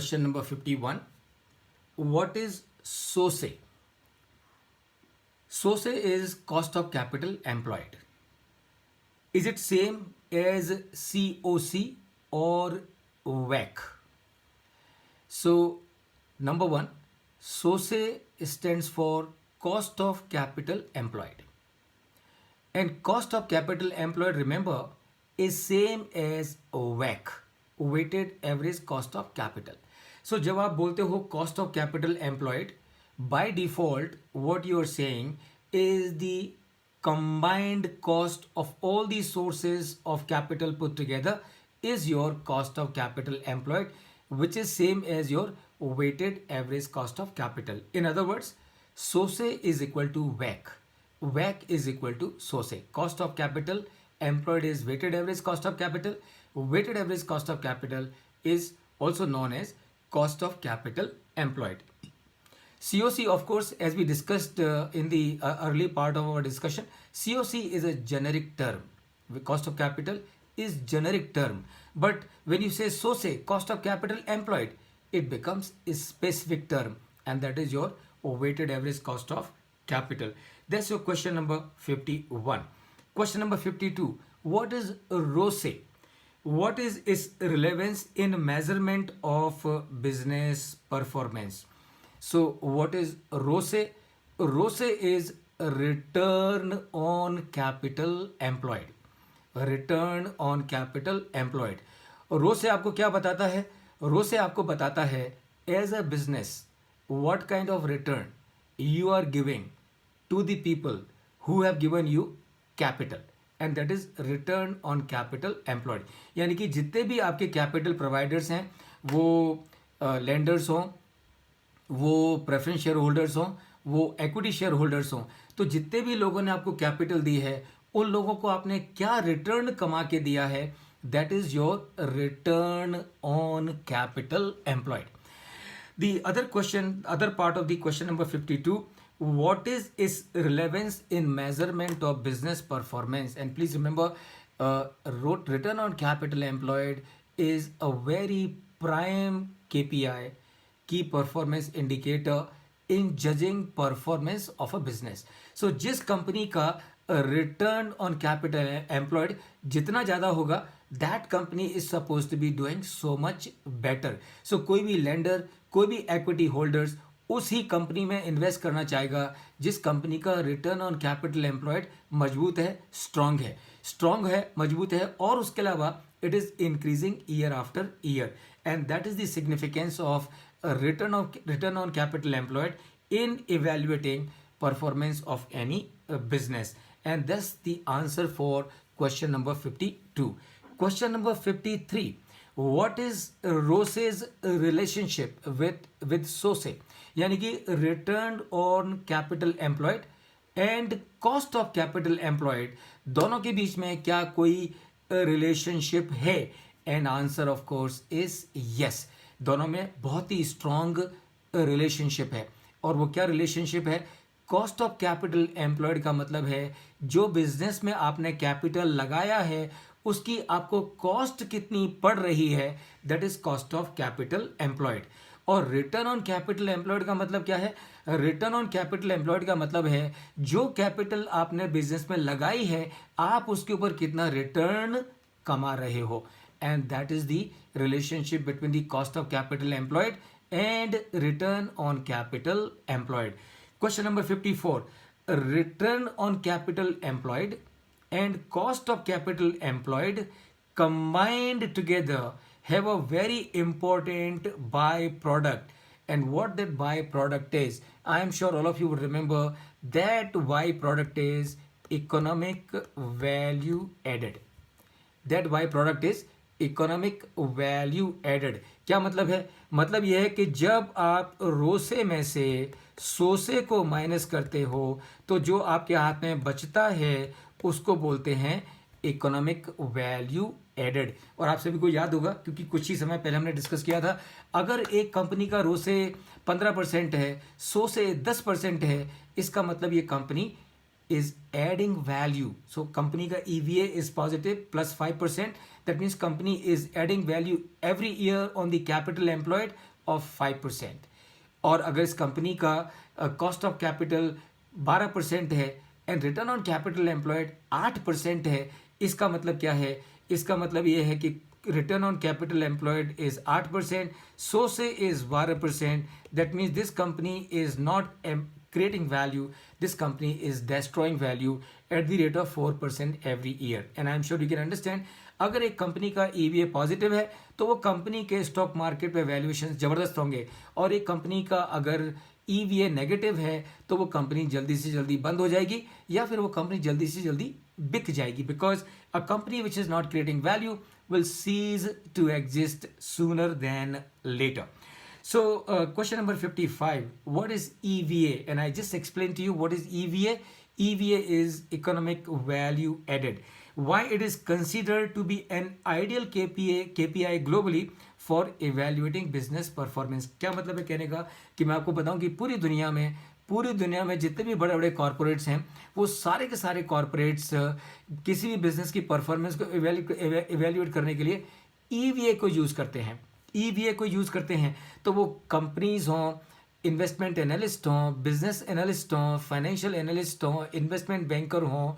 Question number 51. What is SOCE? SOCE is cost of capital employed. Is it same as COC or WACC? So, number one, SOCE stands for cost of capital employed. And cost of capital employed, remember, is same as WACC, weighted average cost of capital. So जब आप बोलते हो cost of capital employed, by default what you are saying is the combined cost of all the sources of capital put together is your cost of capital employed, which is same as your weighted average cost of capital. In other words, SOCE is equal to WACC. WACC is equal to SOCE. Cost of capital employed is weighted average cost of capital. Weighted average cost of capital is also known as cost of capital employed. COC, of course, as we discussed in the early part of our discussion, COC is a generic term. The cost of capital is generic term. But when you say SOCE, cost of capital employed, it becomes a specific term, and that is your weighted average cost of capital. That's your question number 51. Question number 52. What is ROCE? What is its relevance in measurement of business performance? So what is ROCE? ROCE is return on capital employed. Return on capital employed. ROCE आपको क्या बताता है? ROCE आपको बताता है as a business what kind of return you are giving to the people who have given you capital, and that is return on capital employed. यानी कि जितने भी आपके कैपिटल प्रोवाइडर्स हैं, वो लेंडर्स हों, वो प्रेफरेंस शेयर होल्डर्स हों, वो एक्विटी शेयर होल्डर्स हों, तो जितने भी लोगों ने आपको कैपिटल दी है, उन लोगों को आपने क्या रिटर्न कमा के दिया है, that is your return on capital employed. The other part of the question number 52, what is its relevance in measurement of business performance? And please remember, return on capital employed is a very prime KPI, key performance indicator in judging performance of a business. So जिस company का return on capital employed जितना ज़्यादा होगा, that company is suppose to be doing so much better. So कोई भी lender, कोई भी equity holders उसी कंपनी में इन्वेस्ट करना चाहेगा जिस कंपनी का रिटर्न ऑन कैपिटल एम्प्लॉयड मजबूत है, स्ट्रांग है, मजबूत है, और उसके अलावा it is increasing year after year. And that is the significance of return on capital employed in evaluating performance of any business. And that's the answer for question number 52. Question number 53. What is ROCE's relationship with SOCE? यानी कि return on capital employed and cost of capital employed, दोनों के बीच में क्या कोई relationship है? And answer of course is yes. दोनों में बहुत ही स्ट्रॉन्ग रिलेशनशिप है. और वो क्या रिलेशनशिप है? कॉस्ट ऑफ कैपिटल एम्प्लॉयड का मतलब है जो बिजनेस में आपने कैपिटल लगाया है उसकी आपको कॉस्ट कितनी पड़ रही है, that is cost of capital employed. और रिटर्न ऑन कैपिटल एम्प्लॉयड का मतलब क्या है? रिटर्न ऑन कैपिटल एम्प्लॉयड का मतलब है जो कैपिटल आपने बिजनेस में लगाई है आप उसके ऊपर कितना रिटर्न कमा रहे हो. And that is the relationship between the cost of capital employed and return on capital employed. Question number 54. Return on capital employed and cost of capital employed combined together have a very important byproduct. And what that byproduct is, I am sure all of you would remember that byproduct is economic value added. That byproduct is economic value added. क्या मतलब है? मतलब यह है कि जब आप रोसे में से सोसे को माइनस करते हो तो जो आपके हाथ में बचता है उसको बोलते हैं इकोनॉमिक वैल्यू एडेड. और आप सभी को याद होगा क्योंकि कुछ ही समय पहले हमने डिस्कस किया था, अगर एक कंपनी का रोसे 15% है, सोसे 10% है, इसका मतलब ये company is adding value. So company का EVA is positive plus 5%. That means company is adding value every year on the capital employed of 5%, और अगर इस कंपनी का कॉस्ट ऑफ कैपिटल 12% है and return on capital employed 8% है, इसका मतलब क्या है? इसका मतलब ये है कि return on capital employed is 8%, सो से is 12%. That means this company is not creating value. This company is destroying value at the rate of 4% every year. And I am sure you can understand, अगर एक company का EVA positive है तो वो company के stock market पे valuation ज़बरदस्त होंगे, और एक कंपनी का अगर EVA नेगेटिव है तो वो कंपनी जल्दी से जल्दी बंद हो जाएगी, या फिर वो कंपनी जल्दी से जल्दी बिक जाएगी, because a company which is not creating value will cease to exist sooner than later. So question number 55, what is EVA? And I just explained to you what is EVA. EVA is economic value added. Why it is considered to be an ideal KPI globally for evaluating business performance. क्या मतलब है कहने का कि मैं आपको बताऊं कि पूरी दुनिया में जितने भी बड़े बड़े कॉरपोरेट्स हैं, वो सारे के सारे कॉरपोरेट्स किसी भी बिजनेस की परफॉर्मेंस को इवेल्युएट करने के लिए ईवीए को यूज़ करते हैं. ईवीए को यूज़ करते हैं, तो वो कंपनीज हों, इन्वेस्टमेंट एनालिस्ट हों, बिजनेस एनालिस्ट हों, फाइनेंशियल एनालिस्ट हों, इन्वेस्टमेंट बैंकर हों,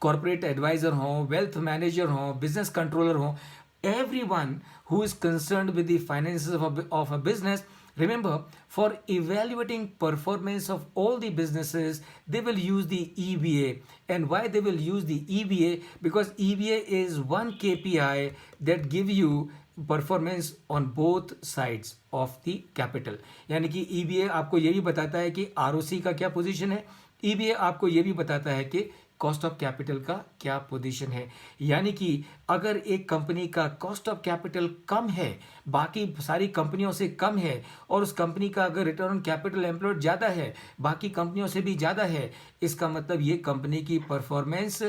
कॉर्पोरेट एडवाइज़र हों, वेल्थ मैनेजर हों, बिजनेस कंट्रोलर हों, everyone who is concerned with the finances of a business. Remember, for evaluating performance of all the businesses, they will use the EVA. And why they will use the EVA? Because EVA is one KPI that give you performance on both sides of the capital. यानी कि EVA आपको ये भी बताता है कि ROC का क्या पोजीशन है, EVA आपको ये भी बताता है कि कॉस्ट ऑफ कैपिटल का क्या पोजीशन है. यानी कि अगर एक कंपनी का कॉस्ट ऑफ कैपिटल कम है, बाकी सारी कंपनियों से कम है, और उस कंपनी का अगर रिटर्न ऑन कैपिटल एम्प्लॉयड ज़्यादा है, बाकी कंपनियों से भी ज़्यादा है, इसका मतलब ये कंपनी की परफॉर्मेंस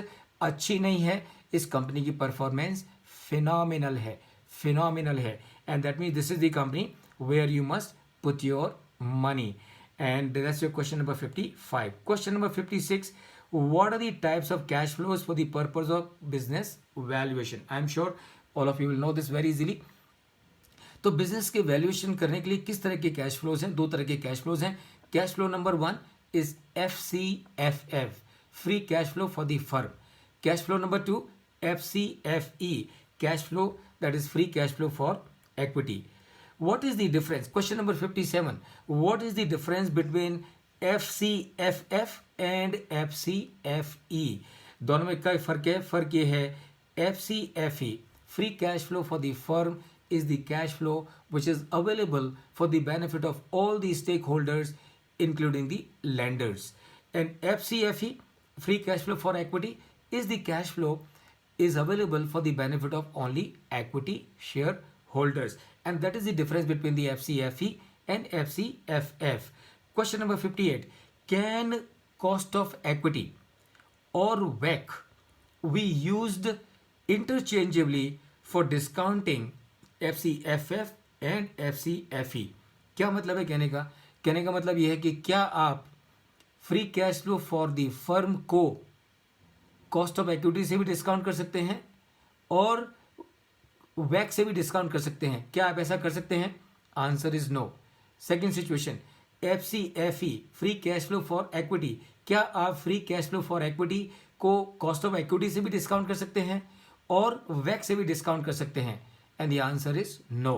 अच्छी नहीं है, इस कंपनी की परफॉर्मेंस फिनोमिनल है. And that means this is the company where you must put your money. And that's your question number 55. Question number 56, what are the types of cash flows for the purpose of business valuation? I am sure all of you will know this very easily. तो business के valuation करने के लिए किस तरह के cash flows हैं? दो तरह के कैश फ्लोज हैं. Cash flow number 1 is FCFF, free cash flow for the firm. Cash flow number 2 FCFE, cash flow, that is free cash flow for equity. What is the difference? Question number 57, what is the difference between FCFF and FCFE? दोनों में क्या फर्क है? फर्क ये है, FCFE, free cash flow for the firm, is the cash flow which is available for the benefit of all the stakeholders including the lenders. And FCFE, free cash flow for equity, is the cash flow is available for the benefit of only equity shareholders. And that is the difference between the FCFE and FCFF. Question number 58, can cost of equity or WACC be used interchangeably for discounting FCFF and FCFE? क्या मतलब है कहने का? कहने का मतलब यह है कि क्या आप free cash flow for the firm को कॉस्ट ऑफ इक्विटी से भी डिस्काउंट कर सकते हैं और वैक से भी डिस्काउंट कर सकते हैं? क्या आप ऐसा कर सकते हैं? Answer is no. Second situation, FCFE, free cash flow for equity, क्या आप free cash flow for equity को कॉस्ट ऑफ इक्विटी से भी डिस्काउंट कर सकते हैं और वैक से भी डिस्काउंट कर सकते हैं? And the answer is no.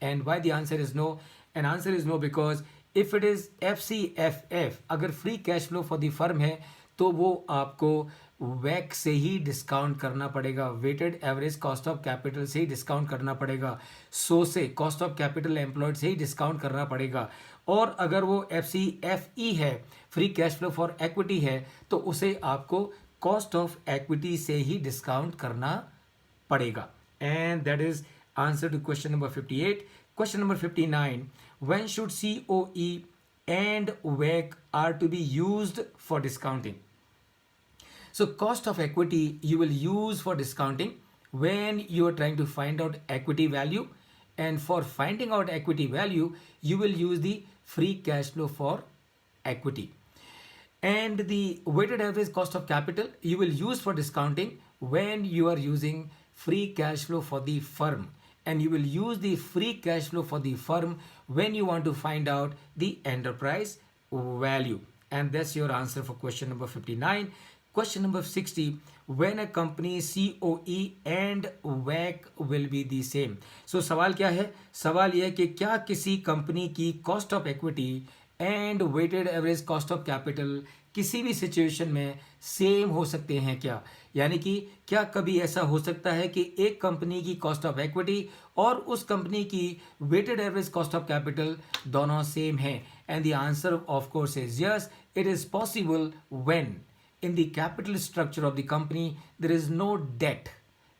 And why the answer is no? And answer is no because if it is FCFF, अगर free cash flow for the firm है तो वो आपको वैक से ही डिस्काउंट करना पड़ेगा, weighted average cost of capital से ही डिस्काउंट करना पड़ेगा, सो से कॉस्ट ऑफ कैपिटल एम्प्लॉयड से ही डिस्काउंट करना पड़ेगा. और अगर वो FCFE है, free cash flow for equity है, तो उसे आपको कॉस्ट ऑफ इक्विटी से ही डिस्काउंट करना पड़ेगा. And that is answer to question number 58. Question number 59, when should COE and WACC are to be used for discounting? So cost of equity you will use for discounting when you are trying to find out equity value, and for finding out equity value you will use the free cash flow for equity. And the weighted average cost of capital you will use for discounting when you are using free cash flow for the firm. and you will use the free cash flow for the firm when you want to find out the enterprise value. And that's your answer for question number 59. Question number 60, when a company COE and WACC will be the same. So सवाल क्या है? सवाल यह है कि क्या किसी company की cost of equity and weighted average cost of capital किसी भी सिचुएशन में सेम हो सकते हैं क्या? यानी कि क्या कभी ऐसा हो सकता है कि एक कंपनी की कॉस्ट ऑफ इक्विटी और उस कंपनी की weighted average cost of capital दोनों सेम हैं? And the answer of course is yes, it is possible when in the capital structure of the company there is no debt,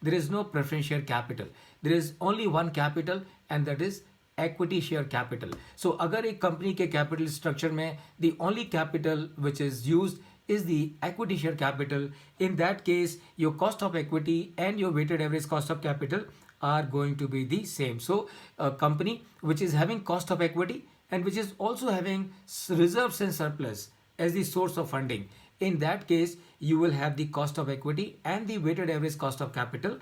there is no preference share capital, there is only one capital and that is equity share capital. So अगर एक company के capital structure में the only capital which is used is the equity share capital, in that case your cost of equity and your weighted average cost of capital are going to be the same. So a company which is having cost of equity and which is also having reserves and surplus as the source of funding, in that case you will have the cost of equity and the weighted average cost of capital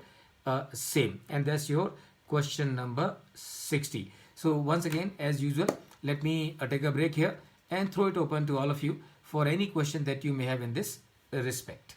same. And that's your question number 60. So once again, as usual, let me take a break here and throw it open to all of you for any question that you may have in this respect.